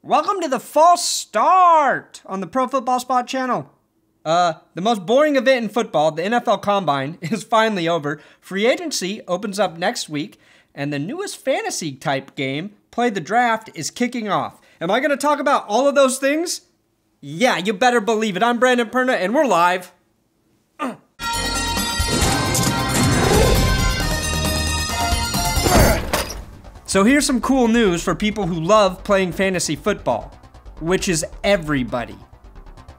Welcome to the false start on the Pro Football Spot channel. The most boring event in football, the NFL Combine, is finally over. Free agency opens up next week, and the newest fantasy type game, Play the Draft, is kicking off. Am I going to talk about all of those things? Yeah, you better believe it. I'm Brandon Perna, and we're live. So here's some cool news for people who love playing fantasy football, which is everybody.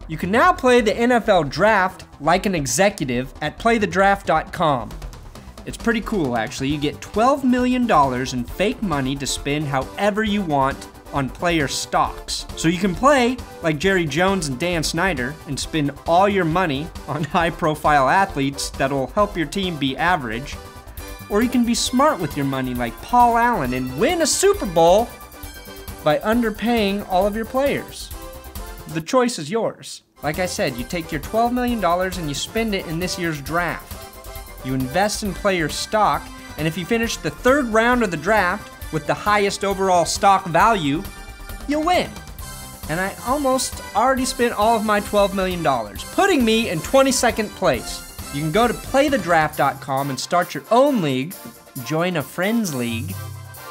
You can now play the NFL Draft like an executive at playthedraft.com. It's pretty cool, actually. You get $12 million in fake money to spend however you want on player stocks. So you can play like Jerry Jones and Dan Snyder and spend all your money on high-profile athletes that'll help your team be average. Or you can be smart with your money like Paul Allen and win a Super Bowl by underpaying all of your players. The choice is yours. Like I said, you take your $12 million and you spend it in this year's draft. You invest in player stock, and if you finish the third round of the draft with the highest overall stock value, you'll win. And I almost already spent all of my $12 million, putting me in 22nd place. You can go to playthedraft.com and start your own league, join a friends league,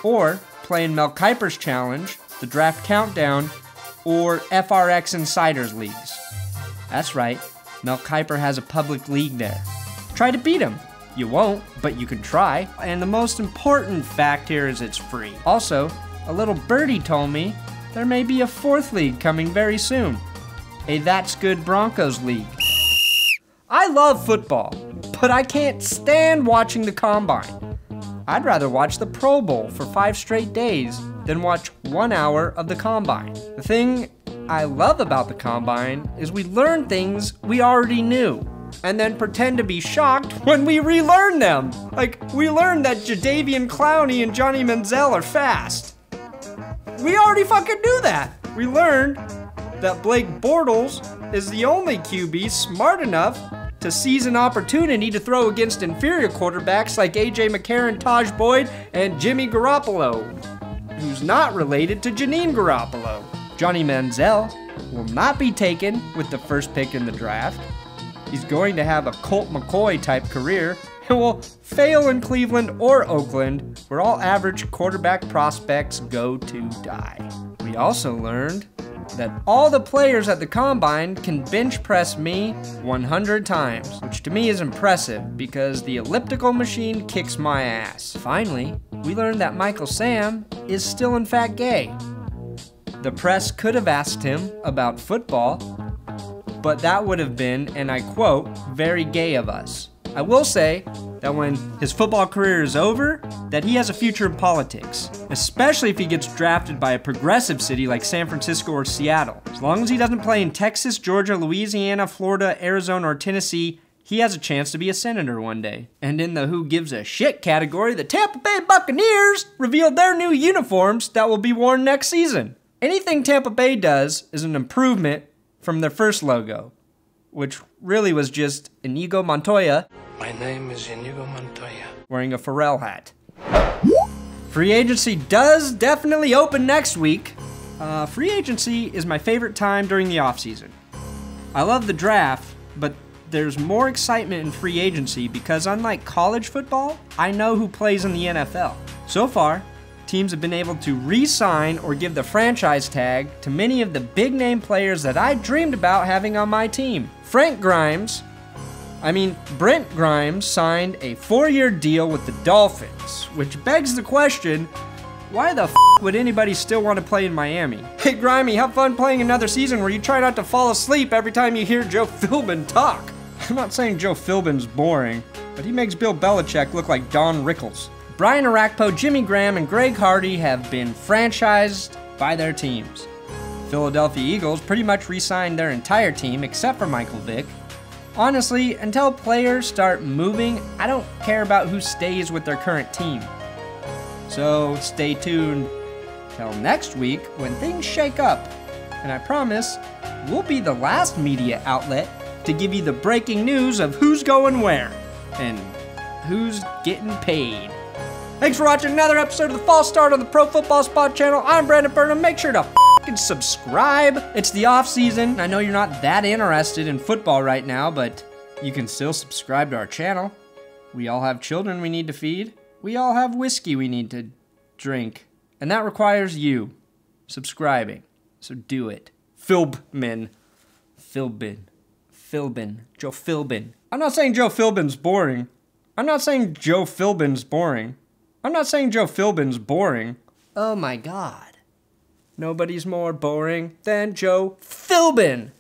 or play in Mel Kiper's challenge, the Draft Countdown, or FRX Insiders leagues. That's right, Mel Kiper has a public league there. Try to beat him. You won't, but you can try. And the most important fact here is it's free. Also, a little birdie told me there may be a fourth league coming very soon. A That's Good Broncos league. I love football, but I can't stand watching the Combine. I'd rather watch the Pro Bowl for 5 straight days than watch 1 hour of the Combine. The thing I love about the Combine is we learn things we already knew and then pretend to be shocked when we relearn them. Like, we learned that Jadeveon Clowney and Johnny Manziel are fast. We already fucking knew that. We learned that Blake Bortles is the only QB smart enough to seize an opportunity to throw against inferior quarterbacks like A.J. McCarron, Taj Boyd, and Jimmy Garoppolo, who's not related to Janine Garoppolo. Johnny Manziel will not be taken with the first pick in the draft. He's going to have a Colt McCoy type career and will fail in Cleveland or Oakland, where all average quarterback prospects go to die. We also learned that all the players at the Combine can bench press me 100 times, which to me is impressive because the elliptical machine kicks my ass. Finally, we learned that Michael Sam is still in fact gay. The press could have asked him about football, but that would have been, and I quote, very gay of us. I will say that when his football career is over, that he has a future in politics, especially if he gets drafted by a progressive city like San Francisco or Seattle. As long as he doesn't play in Texas, Georgia, Louisiana, Florida, Arizona, or Tennessee, he has a chance to be a senator one day. And in the who gives a shit category, the Tampa Bay Buccaneers revealed their new uniforms that will be worn next season. Anything Tampa Bay does is an improvement from their first logo, which really was just Inigo Montoya. My name is Inigo Montoya. Wearing a Pharrell hat. Free agency does definitely open next week. Free agency is my favorite time during the offseason. I love the draft, but there's more excitement in free agency because unlike college football, I know who plays in the NFL. So far, teams have been able to re-sign or give the franchise tag to many of the big-name players that I dreamed about having on my team. Brent Grimes signed a 4-year deal with the Dolphins, which begs the question, why the f would anybody still want to play in Miami? Hey Grimey, have fun playing another season where you try not to fall asleep every time you hear Joe Philbin talk. I'm not saying Joe Philbin's boring, but he makes Bill Belichick look like Don Rickles. Brian Orakpo, Jimmy Graham, and Greg Hardy have been franchised by their teams. Philadelphia Eagles pretty much re-signed their entire team except for Michael Vick. Honestly, until players start moving, I don't care about who stays with their current team. So stay tuned till next week when things shake up. And I promise, we'll be the last media outlet to give you the breaking news of who's going where and who's getting paid. Thanks for watching another episode of the False Start on the Pro Football Spot channel. I'm Brandon Perna. Make sure to can subscribe. It's the off season. I know you're not that interested in football right now, but you can still subscribe to our channel. We all have children we need to feed. We all have whiskey we need to drink. And that requires you subscribing. So do it. Philbin. Joe Philbin. I'm not saying Joe Philbin's boring. I'm not saying Joe Philbin's boring. I'm not saying Joe Philbin's boring. Oh my God. Nobody's more boring than Joe Philbin.